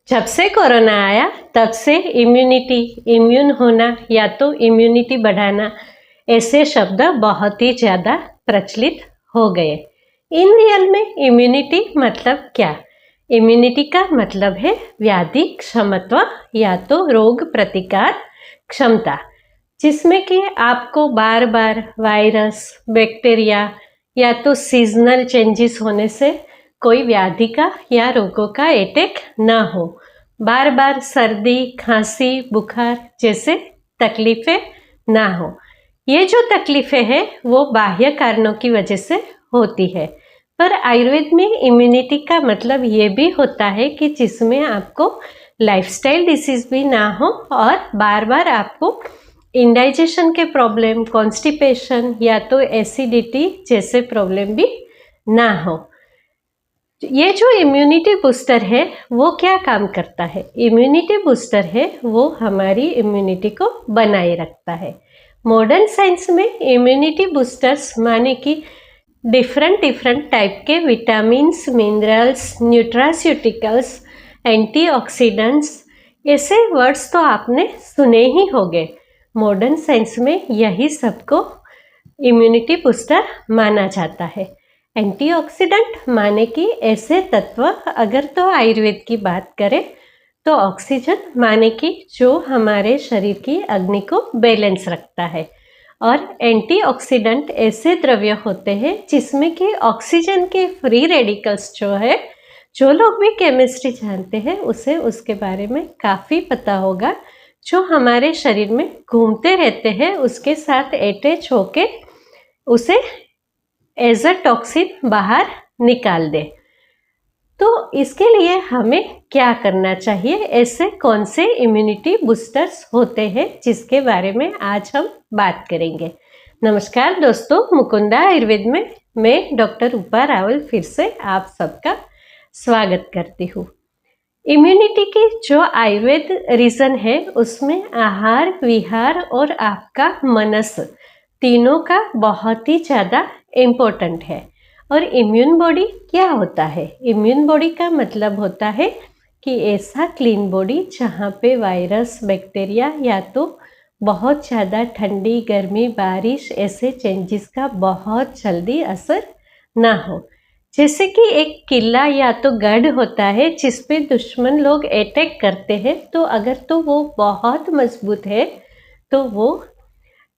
जब से कोरोना आया तब से इम्यूनिटी, इम्यून होना या तो इम्यूनिटी बढ़ाना, ऐसे शब्द बहुत ही ज़्यादा प्रचलित हो गए। इन रियल में इम्यूनिटी मतलब क्या? इम्यूनिटी का मतलब है व्याधि क्षमत्व या तो रोग प्रतिकार क्षमता, जिसमें कि आपको बार बार वायरस, बैक्टीरिया या तो सीजनल चेंजेस होने से कोई व्याधि का या रोगों का अटैक ना हो, बार बार सर्दी, खांसी, बुखार जैसे तकलीफें ना हो। ये जो तकलीफें हैं वो बाह्य कारणों की वजह से होती है, पर आयुर्वेद में इम्यूनिटी का मतलब ये भी होता है कि जिसमें आपको लाइफस्टाइल डिसीज भी ना हो और बार बार आपको इंडाइजेशन के प्रॉब्लम, कॉन्स्टिपेशन या तो एसिडिटी जैसे प्रॉब्लम भी ना हो। ये जो इम्यूनिटी बूस्टर है वो क्या काम करता है? इम्यूनिटी बूस्टर है वो हमारी इम्यूनिटी को बनाए रखता है। मॉडर्न साइंस में इम्यूनिटी बूस्टर्स माने कि डिफरेंट टाइप के विटामिन्स, मिनरल्स, न्यूट्रास्यूटिकल्स, एंटीऑक्सीडेंट्स, ऐसे वर्ड्स तो आपने सुने ही होंगे। मॉडर्न साइंस में यही सबको इम्यूनिटी बूस्टर माना जाता है। एंटीऑक्सीडेंट माने कि ऐसे तत्व, अगर तो आयुर्वेद की बात करें तो ऑक्सीजन माने कि जो हमारे शरीर की अग्नि को बैलेंस रखता है, और एंटीऑक्सीडेंट ऐसे द्रव्य होते हैं जिसमें कि ऑक्सीजन के फ्री रेडिकल्स जो है, जो लोग भी केमिस्ट्री जानते हैं उसे उसके बारे में काफ़ी पता होगा, जो हमारे शरीर में घूमते रहते हैं उसके साथ अटैच होके उसे एज अ टॉक्सिन बाहर निकाल दे। तो इसके लिए हमें क्या करना चाहिए? ऐसे कौन से इम्यूनिटी बूस्टर्स होते हैं जिसके बारे में आज हम बात करेंगे। नमस्कार दोस्तों, मुकुंदा आयुर्वेद में मैं डॉक्टर रूपा रावल फिर से आप सबका स्वागत करती हूँ। इम्यूनिटी की जो आयुर्वेद रीजन है उसमें आहार, विहार और आपका मनस तीनों का बहुत ही ज़्यादा इम्पोर्टेंट है। और इम्यून बॉडी क्या होता है? इम्यून बॉडी का मतलब होता है कि ऐसा क्लीन बॉडी जहाँ पे वायरस, बैक्टीरिया या तो बहुत ज़्यादा ठंडी, गर्मी, बारिश ऐसे चेंजेस का बहुत जल्दी असर ना हो। जैसे कि एक किला या तो गढ़ होता है जिस पे दुश्मन लोग अटैक करते हैं, तो अगर तो वो बहुत मजबूत है तो वो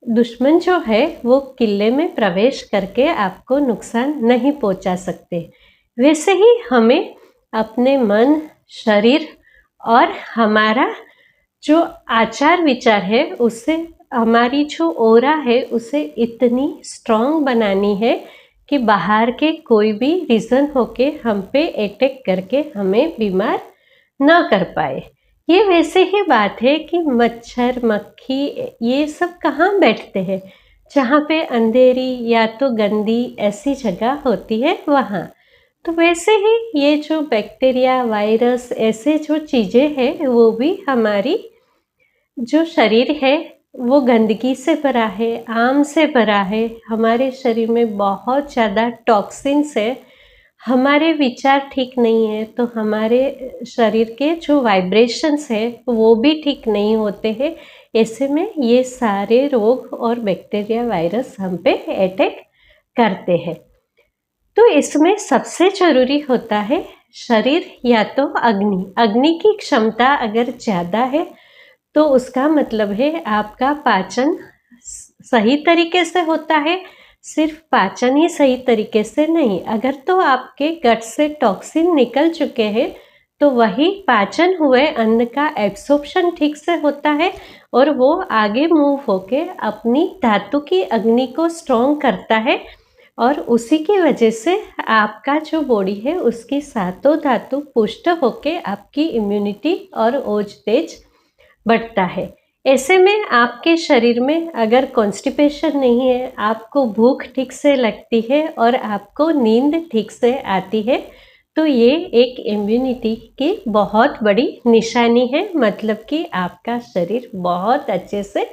दुश्मन जो है वो किले में प्रवेश करके आपको नुकसान नहीं पहुंचा सकते। वैसे ही हमें अपने मन, शरीर और हमारा जो आचार विचार है उससे हमारी जो ऑरा है उसे इतनी स्ट्रांग बनानी है कि बाहर के कोई भी रीज़न होके हम पे अटैक करके हमें बीमार ना कर पाए। ये वैसे ही बात है कि मच्छर, मक्खी ये सब कहाँ बैठते हैं? जहाँ पे अंधेरी या तो गंदी ऐसी जगह होती है वहाँ। तो वैसे ही ये जो बैक्टीरिया, वायरस ऐसे जो चीज़ें हैं वो भी हमारी जो शरीर है वो गंदगी से भरा है, आम से भरा है, हमारे शरीर में बहुत ज़्यादा टॉक्सिन्स है, हमारे विचार ठीक नहीं है तो हमारे शरीर के जो वाइब्रेशंस है वो भी ठीक नहीं होते हैं। ऐसे में ये सारे रोग और बैक्टीरिया, वायरस हम पे अटैक करते हैं। तो इसमें सबसे ज़रूरी होता है शरीर या तो अग्नि। अग्नि की क्षमता अगर ज़्यादा है तो उसका मतलब है आपका पाचन सही तरीके से होता है। सिर्फ पाचन ही सही तरीके से नहीं, अगर तो आपके गट से टॉक्सिन निकल चुके हैं तो वही पाचन हुए अन्न का एब्सॉर्प्शन ठीक से होता है और वो आगे मूव होके अपनी धातु की अग्नि को स्ट्रॉन्ग करता है, और उसी की वजह से आपका जो बॉडी है उसकी सातों धातु पुष्ट होके आपकी इम्यूनिटी और ओज तेज बढ़ता है। ऐसे में आपके शरीर में अगर कॉन्स्टिपेशन नहीं है, आपको भूख ठीक से लगती है और आपको नींद ठीक से आती है, तो ये एक इम्यूनिटी की बहुत बड़ी निशानी है। मतलब कि आपका शरीर बहुत अच्छे से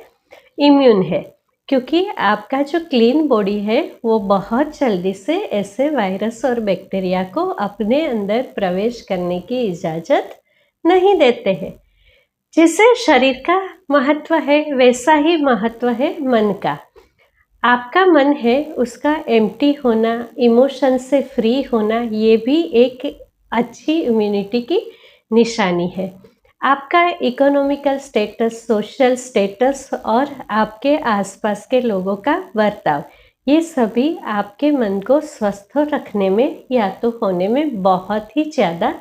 इम्यून है, क्योंकि आपका जो क्लीन बॉडी है वो बहुत जल्दी से ऐसे वायरस और बैक्टीरिया को अपने अंदर प्रवेश करने की इजाज़त नहीं देते हैं। जैसे शरीर का महत्व है वैसा ही महत्व है मन का। आपका मन है उसका एम्प्टी होना, इमोशन से फ्री होना, ये भी एक अच्छी इम्यूनिटी की निशानी है। आपका इकोनॉमिकल स्टेटस, सोशल स्टेटस और आपके आसपास के लोगों का बर्ताव, ये सभी आपके मन को स्वस्थ रखने में या तो होने में बहुत ही ज़्यादा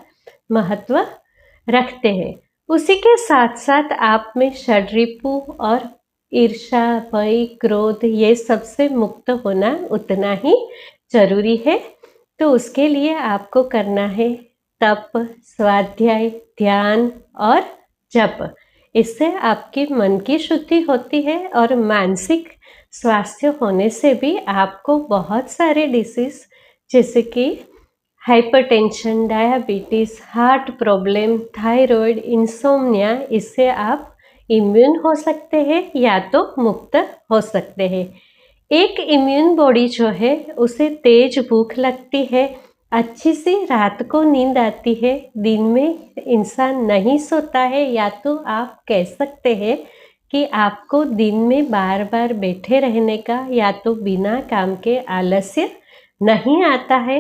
महत्व रखते हैं। उसी के साथ साथ आप में षड्रिपु और ईर्ष्या, भय, क्रोध, ये सबसे मुक्त होना उतना ही जरूरी है। तो उसके लिए आपको करना है तप, स्वाध्याय, ध्यान और जप। इससे आपके मन की शुद्धि होती है और मानसिक स्वास्थ्य होने से भी आपको बहुत सारे डिसीज जैसे कि hypertension, diabetes, heart problem, thyroid, insomnia, इससे आप इम्यून हो सकते हैं या तो मुक्त हो सकते हैं। एक इम्यून बॉडी जो है उसे तेज भूख लगती है, अच्छी सी रात को नींद आती है, दिन में इंसान नहीं सोता है, या तो आप कह सकते हैं कि आपको दिन में बार बार बैठे रहने का या तो बिना काम के आलस्य नहीं आता है।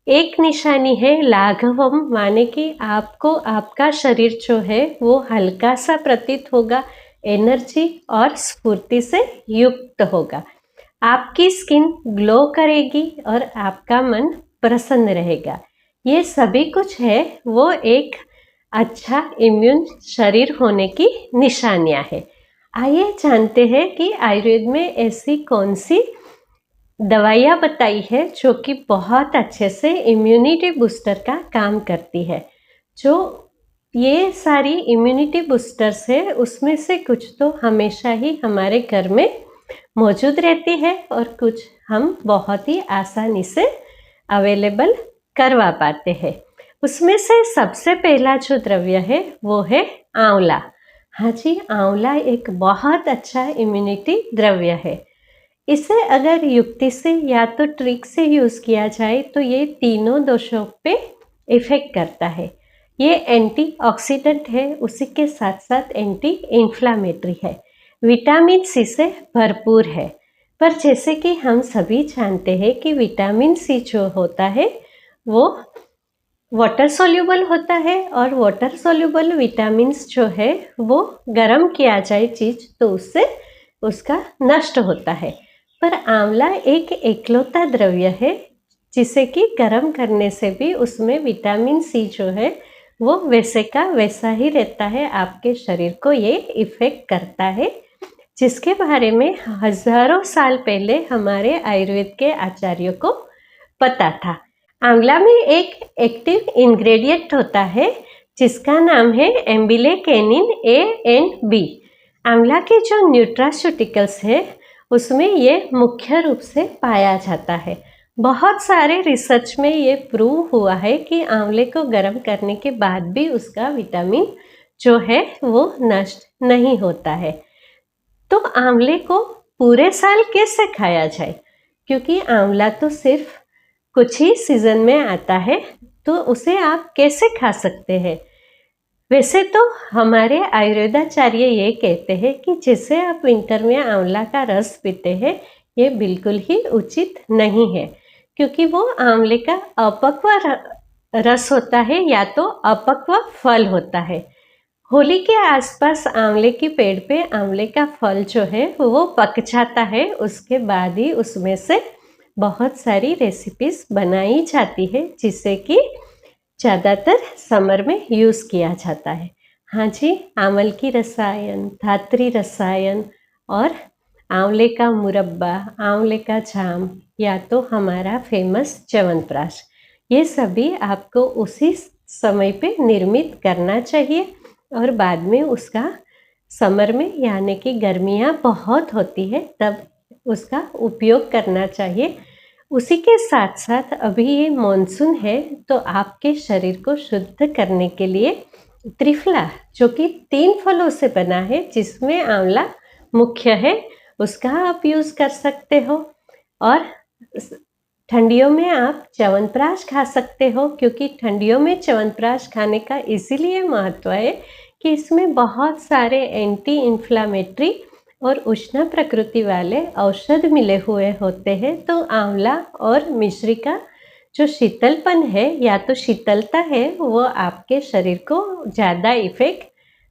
एक निशानी है लाघवम, माने कि आपको आपका शरीर जो है वो हल्का सा प्रतीत होगा, एनर्जी और स्फूर्ति से युक्त होगा। आपकी स्किन ग्लो करेगी और आपका मन प्रसन्न रहेगा। ये सभी कुछ है वो एक अच्छा इम्यून शरीर होने की निशानियां है। आइए जानते हैं कि आयुर्वेद में ऐसी कौन सी दवाइयाँ बताई है जो कि बहुत अच्छे से इम्यूनिटी बूस्टर का काम करती है। जो ये सारी इम्यूनिटी बूस्टर्स है उसमें से कुछ तो हमेशा ही हमारे घर में मौजूद रहती है और कुछ हम बहुत ही आसानी से अवेलेबल करवा पाते हैं। उसमें से सबसे पहला जो द्रव्य है वो है आंवला। हाँ जी, आंवला एक बहुत अच्छा इम्यूनिटी द्रव्य है। इसे अगर युक्ति से या तो ट्रिक से यूज़ किया जाए तो ये तीनों दोषों पे इफ़ेक्ट करता है। ये एंटीऑक्सीडेंट है, उसी के साथ साथ एंटी इन्फ्लामेटरी है, विटामिन सी से भरपूर है। पर जैसे कि हम सभी जानते हैं कि विटामिन सी जो होता है वो वाटर सोल्यूबल होता है और वाटर सोल्यूबल विटामिन्स जो है वो गर्म किया जाए चीज़ तो उससे उसका नष्ट होता है। पर आंवला एक एकलौता द्रव्य है जिसे कि गर्म करने से भी उसमें विटामिन सी जो है वो वैसे का वैसा ही रहता है, आपके शरीर को ये इफ़ेक्ट करता है, जिसके बारे में हजारों साल पहले हमारे आयुर्वेद के आचार्यों को पता था। आंवला में एक एक्टिव इंग्रेडिएंट होता है जिसका नाम है एम्बिलेकेनिन A&B। आंवला के जो न्यूट्रास्यूटिकल्स है उसमें ये मुख्य रूप से पाया जाता है। बहुत सारे रिसर्च में ये प्रूव हुआ है कि आंवले को गर्म करने के बाद भी उसका विटामिन जो है वो नष्ट नहीं होता है। तो आंवले को पूरे साल कैसे खाया जाए, क्योंकि आंवला तो सिर्फ कुछ ही सीजन में आता है, तो उसे आप कैसे खा सकते हैं। वैसे तो हमारे आयुर्वेदाचार्य ये कहते हैं कि जैसे आप विंटर में आंवला का रस पीते हैं ये बिल्कुल ही उचित नहीं है, क्योंकि वो आंवले का अपक्व रस होता है या तो अपक्व फल होता है। होली के आसपास आंवले के पेड़ पे आंवले का फल जो है वो पक जाता है, उसके बाद ही उसमें से बहुत सारी रेसिपीज बनाई जाती है जिससे कि ज़्यादातर समर में यूज़ किया जाता है। हाँ जी, आंवल की रसायन, धात्री रसायन और आंवले का मुरब्बा, आंवले का जाम या तो हमारा फेमस च्यवनप्राश, ये सभी आपको उसी समय पे निर्मित करना चाहिए और बाद में उसका समर में यानी कि गर्मियाँ बहुत होती है तब उसका उपयोग करना चाहिए। उसी के साथ साथ अभी ये मॉनसून है तो आपके शरीर को शुद्ध करने के लिए त्रिफला जो कि 3 फलों से बना है जिसमें आंवला मुख्य है, उसका आप यूज़ कर सकते हो। और ठंडियों में आप च्यवनप्राश खा सकते हो, क्योंकि ठंडियों में च्यवनप्राश खाने का इसीलिए महत्व है कि इसमें बहुत सारे एंटी इन्फ्लामेटरी और उष्ण प्रकृति वाले औषध मिले हुए होते हैं। तो आंवला और मिश्री का जो शीतलपन है या तो शीतलता है, वो आपके शरीर को ज़्यादा इफेक्ट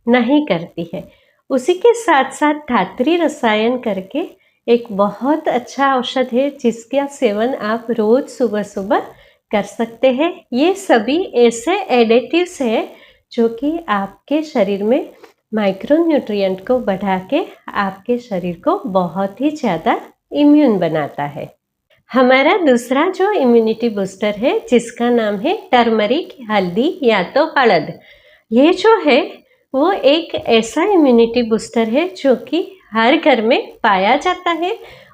नहीं करती है। उसी के साथ साथ धात्री रसायन करके एक बहुत अच्छा औषध है, जिसका सेवन आप रोज सुबह सुबह कर सकते हैं। ये सभी ऐसे एडिटिव्स हैं जो कि आपके शरीर में माइक्रोन्यूट्रिएंट को बढ़ा के आपके शरीर को बहुत ही ज़्यादा इम्यून बनाता है। हमारा दूसरा जो इम्यूनिटी बूस्टर है, जिसका नाम है टर्मरिक, हल्दी या तो हळद। ये जो है वो एक ऐसा इम्यूनिटी बूस्टर है जो कि हर घर में पाया जाता है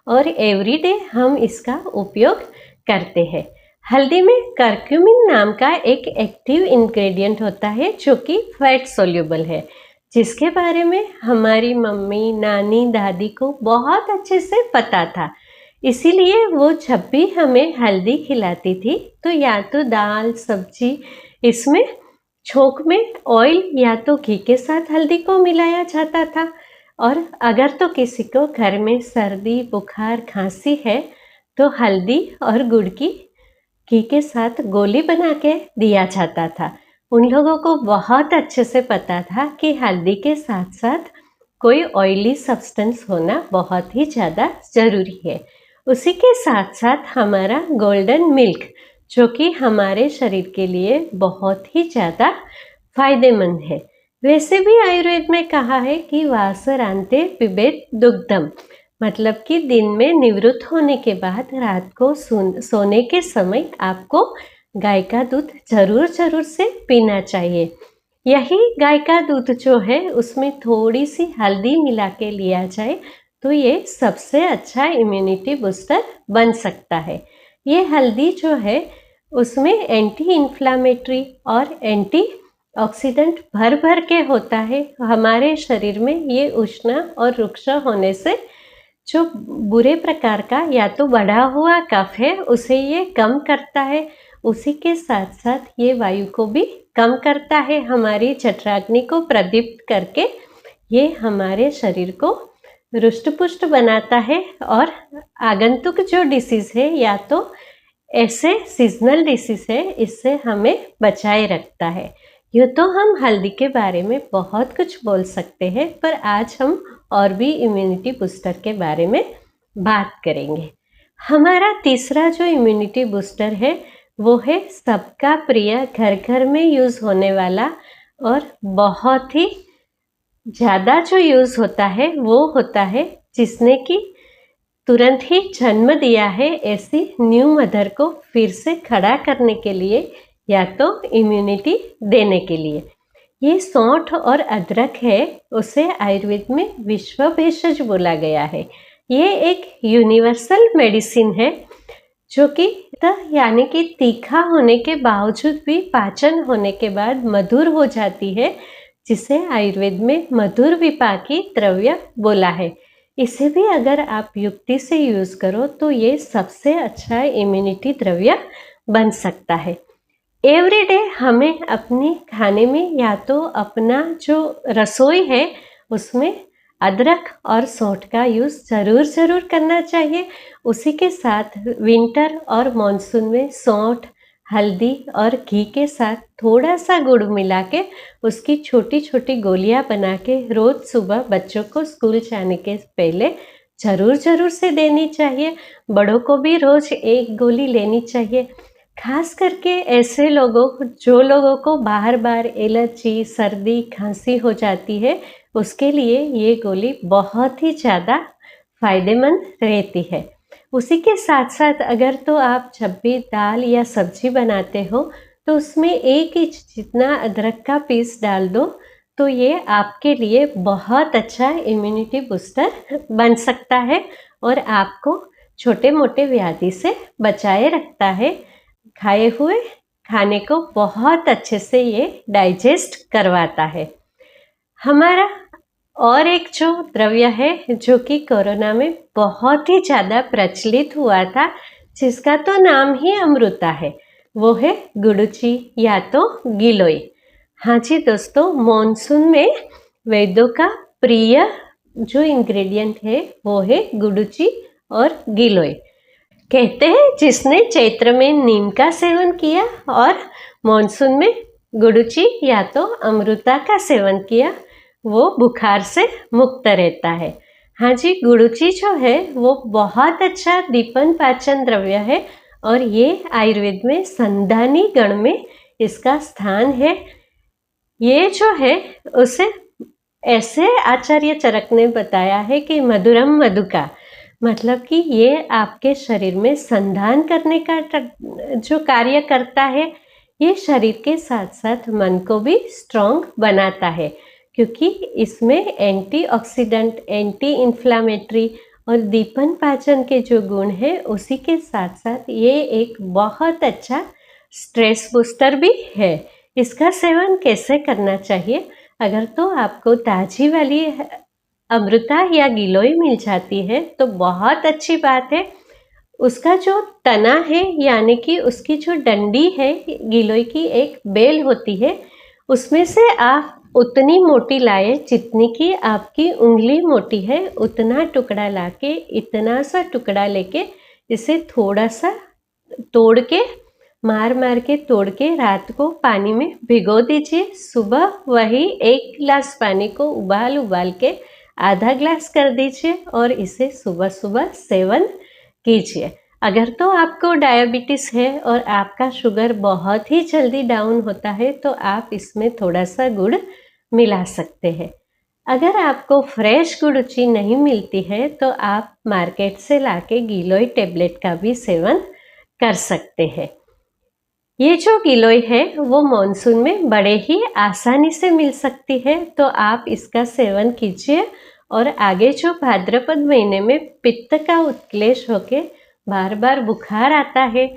और एवरीडे हम इसका उपयोग करते हैं। हल्दी में करक्यूमिन नाम का एक एक्टिव इंग्रेडिएंट होता है जो कि फैट सोल्यूबल है, जिसके बारे में हमारी मम्मी, नानी, दादी को बहुत अच्छे से पता था। इसीलिए वो जब भी हमें हल्दी खिलाती थी तो या तो दाल, सब्जी, इसमें छोंक में ऑयल या तो घी के साथ हल्दी को मिलाया जाता था। और अगर तो किसी को घर में सर्दी, बुखार, खांसी है तो हल्दी और गुड़ की घी के साथ गोली बना के दिया जाता था। उन लोगों को बहुत अच्छे से पता था कि हल्दी के साथ साथ कोई ऑयली सब्सटेंस होना बहुत ही ज़्यादा ज़रूरी है। उसी के साथ साथ हमारा गोल्डन मिल्क, जो कि हमारे शरीर के लिए बहुत ही ज़्यादा फायदेमंद है। वैसे भी आयुर्वेद में कहा है कि वासरांते पिबेत दुग्धम, मतलब कि दिन में निवृत्त होने के बाद रात को सोने के समय आपको गाय का दूध जरूर से पीना चाहिए। यही गाय का दूध जो है उसमें थोड़ी सी हल्दी मिला के लिया जाए तो ये सबसे अच्छा इम्यूनिटी बूस्टर बन सकता है। ये हल्दी जो है उसमें एंटी इन्फ्लामेटरी और एंटी ऑक्सीडेंट भर भर के होता है। हमारे शरीर में ये उष्ण और रुक्ष होने से जो बुरे प्रकार का या तो बढ़ा हुआ कफ है उसे ये कम करता है। उसी के साथ साथ ये वायु को भी कम करता है, हमारी जठराग्नि को प्रदीप्त करके ये हमारे शरीर को रुष्ट पुष्ट बनाता है। और आगंतुक जो डिसीज है या तो ऐसे सीजनल डिसीज है, इससे हमें बचाए रखता है। यूँ तो हम हल्दी के बारे में बहुत कुछ बोल सकते हैं, पर आज हम और भी इम्यूनिटी बूस्टर के बारे में बात करेंगे। हमारा तीसरा जो इम्यूनिटी बूस्टर है वो है सबका प्रिय, घर घर में यूज़ होने वाला और बहुत ही ज़्यादा जो यूज़ होता है वो होता है जिसने कि तुरंत ही जन्म दिया है ऐसी न्यू मदर को फिर से खड़ा करने के लिए या तो इम्यूनिटी देने के लिए। ये सौंठ और अदरक है, उसे आयुर्वेद में विश्व भेषज बोला गया है। ये एक यूनिवर्सल मेडिसिन है जो कि यानी कि तीखा होने के बावजूद भी पाचन होने के बाद मधुर हो जाती है, जिसे आयुर्वेद में मधुर विपाकी द्रव्य बोला है। इसे भी अगर आप युक्ति से यूज़ करो तो ये सबसे अच्छा इम्यूनिटी द्रव्य बन सकता है। एवरीडे हमें अपने खाने में या तो अपना जो रसोई है उसमें अदरक और सौंठ का यूज़ ज़रूर करना चाहिए। उसी के साथ विंटर और मानसून में सौंठ, हल्दी और घी के साथ थोड़ा सा गुड़ मिला के उसकी छोटी छोटी गोलियां बना के रोज़ सुबह बच्चों को स्कूल जाने के पहले ज़रूर से देनी चाहिए। बड़ों को भी रोज़ एक गोली लेनी चाहिए। खास करके ऐसे जो लोगों को बार बार एलर्जी, सर्दी, खांसी हो जाती है, उसके लिए ये गोली बहुत ही ज़्यादा फायदेमंद रहती है। उसी के साथ साथ अगर तो आप जब भी दाल या सब्जी बनाते हो तो उसमें 1 इंच जितना अदरक का पीस डाल दो, तो ये आपके लिए बहुत अच्छा इम्यूनिटी बूस्टर बन सकता है और आपको छोटे मोटे व्याधि से बचाए रखता है। खाए हुए खाने को बहुत अच्छे से ये डाइजेस्ट करवाता है। हमारा और एक जो द्रव्य है जो कि कोरोना में बहुत ही ज़्यादा प्रचलित हुआ था, जिसका तो नाम ही अमृता है, वो है गुडुचि या तो गिलोय। हाँ जी दोस्तों, मॉनसून में वैद्यों का प्रिय जो इंग्रेडिएंट है वो है गुडुचि और गिलोय। कहते हैं जिसने चैत्र में नीम का सेवन किया और मॉनसून में गुडुचि या तो अमृता का सेवन किया, वो बुखार से मुक्त रहता है। हाँ जी, गुडुचि जो है वो बहुत अच्छा दीपन पाचन द्रव्य है और ये आयुर्वेद में संधानी गण में इसका स्थान है। ये जो है उसे ऐसे आचार्य चरक ने बताया है कि मधुरम मधुका, मतलब कि ये आपके शरीर में संधान करने का जो कार्य करता है, ये शरीर के साथ साथ मन को भी स्ट्रॉन्ग बनाता है, क्योंकि इसमें एंटीऑक्सीडेंट, एंटी इन्फ्लामेटरी और दीपन पाचन के जो गुण हैं उसी के साथ साथ ये एक बहुत अच्छा स्ट्रेस बूस्टर भी है। इसका सेवन कैसे करना चाहिए? अगर तो आपको ताजी वाली अमृता या गिलोय मिल जाती है तो बहुत अच्छी बात है। उसका जो तना है यानी कि उसकी जो डंडी है, गिलोय की एक बेल होती है, उसमें से आप उतनी मोटी लाए जितनी कि आपकी उंगली मोटी है, उतना टुकड़ा लाके, इतना सा टुकड़ा लेके इसे थोड़ा सा तोड़ के, मार मार के तोड़ के रात को पानी में भिगो दीजिए। सुबह वही 1 गिलास पानी को उबाल के आधा ग्लास कर दीजिए और इसे सुबह सुबह सेवन कीजिए। अगर तो आपको डायबिटीज़ है और आपका शुगर बहुत ही जल्दी डाउन होता है तो आप इसमें थोड़ा सा गुड़ मिला सकते हैं। अगर आपको फ्रेश गुडुचि नहीं मिलती है तो आप मार्केट से लाके गिलोय टेबलेट का भी सेवन कर सकते हैं। ये जो गिलोय है वो मॉनसून में बड़े ही आसानी से मिल सकती है, तो आप इसका सेवन कीजिए और आगे जो भाद्रपद महीने में पित्त का उत्क्लेश होके बार बार बुखार आता है,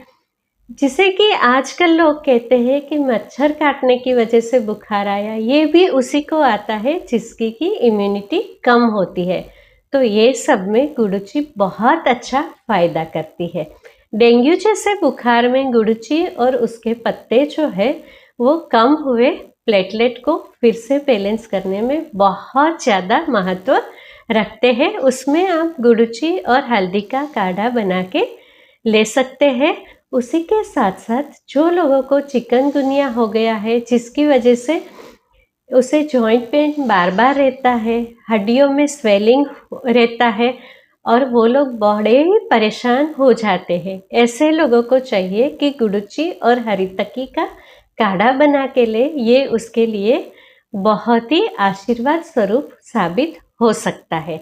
जिसे कि आजकल लोग कहते हैं कि मच्छर काटने की वजह से बुखार आया, ये भी उसी को आता है जिसकी की इम्यूनिटी कम होती है। तो ये सब में गुडुचि बहुत अच्छा फायदा करती है। डेंगू जैसे बुखार में गुडुचि और उसके पत्ते जो है वो कम हुए प्लेटलेट को फिर से बैलेंस करने में बहुत ज़्यादा महत्व रखते हैं। उसमें आप गुडुचि और हल्दी का काढ़ा बना के ले सकते हैं। उसी के साथ साथ जो लोगों को चिकनगुनिया हो गया है, जिसकी वजह से उसे जॉइंट पेन बार बार रहता है, हड्डियों में स्वेलिंग रहता है और वो लोग बड़े ही परेशान हो जाते हैं, ऐसे लोगों को चाहिए कि गुडुचि और हरितकी का काढ़ा बना के ले। ये उसके लिए बहुत ही आशीर्वाद स्वरूप साबित हो सकता है।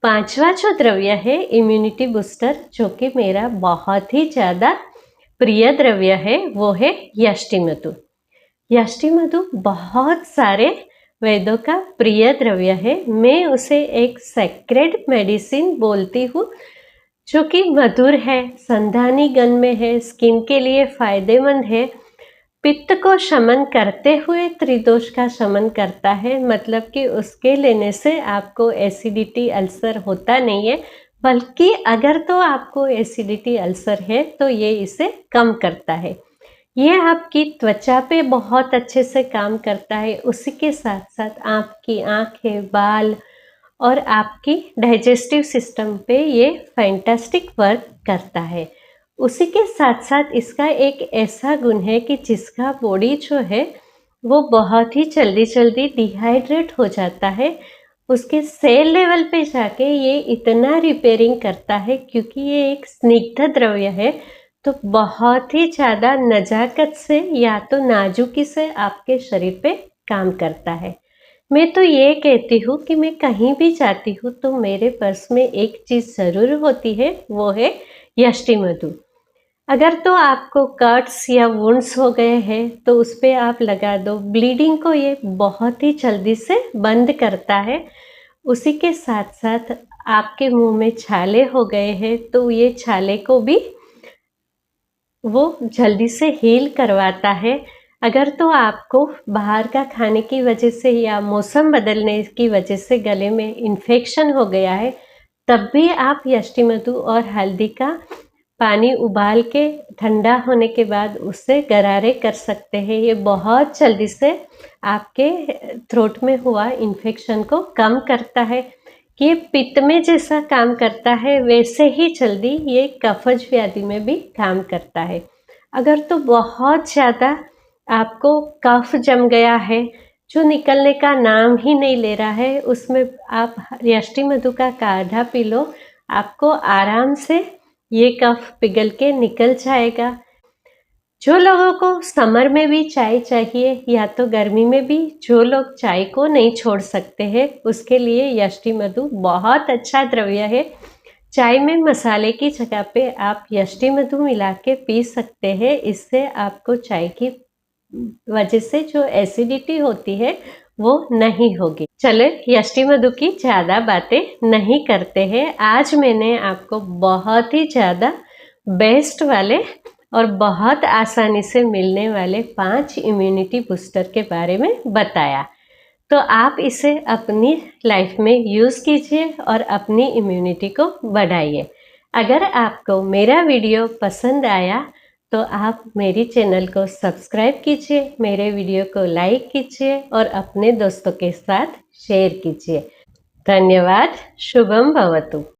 5वां जो द्रव्य है इम्यूनिटी बूस्टर, जो कि मेरा बहुत ही ज़्यादा प्रिय द्रव्य है, वो है यष्टिमधु। यष्टिमधु बहुत सारे वैद्यों का प्रिय द्रव्य है। मैं उसे एक सेक्रेड मेडिसिन बोलती हूँ, जो कि मधुर है, संधानी गण में है, स्किन के लिए फायदेमंद है, पित्त को शमन करते हुए त्रिदोष का शमन करता है। मतलब कि उसके लेने से आपको एसिडिटी, अल्सर होता नहीं है, बल्कि अगर तो आपको एसिडिटी, अल्सर है तो ये इसे कम करता है। ये आपकी त्वचा पे बहुत अच्छे से काम करता है। उसी के साथ साथ आपकी आँखें, बाल और आपकी डाइजेस्टिव सिस्टम पे ये फैंटास्टिक वर्क करता है। उसी के साथ साथ इसका एक ऐसा गुण है कि जिसका बॉडी जो है वो बहुत ही जल्दी डिहाइड्रेट हो जाता है, उसके सेल लेवल पे जाके ये इतना रिपेयरिंग करता है, क्योंकि ये एक स्निग्ध द्रव्य है, तो बहुत ही ज़्यादा नज़ाकत से या तो नाजुकी से आपके शरीर पे काम करता है। मैं तो ये कहती हूँ कि मैं कहीं भी जाती हूँ तो मेरे पर्स में एक चीज़ ज़रूर होती है, वो है यष्टिमधु। अगर तो आपको कट्स या वुंड्स हो गए हैं तो उस पर आप लगा दो, ब्लीडिंग को ये बहुत ही जल्दी से बंद करता है। उसी के साथ साथ आपके मुंह में छाले हो गए हैं तो ये छाले को भी वो जल्दी से हील करवाता है। अगर तो आपको बाहर का खाने की वजह से या मौसम बदलने की वजह से गले में इन्फेक्शन हो गया है, तब भी आप यष्टिमधु और हल्दी का पानी उबाल के ठंडा होने के बाद उससे गरारे कर सकते हैं। ये बहुत जल्दी से आपके थ्रोट में हुआ इन्फेक्शन को कम करता है। ये पित्त में जैसा काम करता है वैसे ही जल्दी ये कफज व्याधि में भी काम करता है। अगर तो बहुत ज़्यादा आपको कफ जम गया है जो निकलने का नाम ही नहीं ले रहा है, उसमें आप यष्टि मधु का काढ़ा पी लो, आपको आराम से ये कफ पिघल के निकल जाएगा। जो लोगों को समर में भी चाय चाहिए या तो गर्मी में भी, जो लोग चाय को नहीं छोड़ सकते हैं उसके लिए यष्टि मधु बहुत अच्छा द्रव्य है। चाय में मसाले की जगह पे आप यष्टि मधु मिला के पी सकते हैं। इससे आपको चाय की वजह से जो एसिडिटी होती है वो नहीं होगी। चलो यष्टि मधु की ज़्यादा बातें नहीं करते हैं। आज मैंने आपको बहुत ही ज़्यादा बेस्ट वाले और बहुत आसानी से मिलने वाले 5 इम्यूनिटी बूस्टर के बारे में बताया। तो आप इसे अपनी लाइफ में यूज़ कीजिए और अपनी इम्यूनिटी को बढ़ाइए। अगर आपको मेरा वीडियो पसंद आया तो आप मेरी चैनल को सब्सक्राइब कीजिए, मेरे वीडियो को लाइक कीजिए और अपने दोस्तों के साथ शेयर कीजिए। धन्यवाद। शुभम भवतु।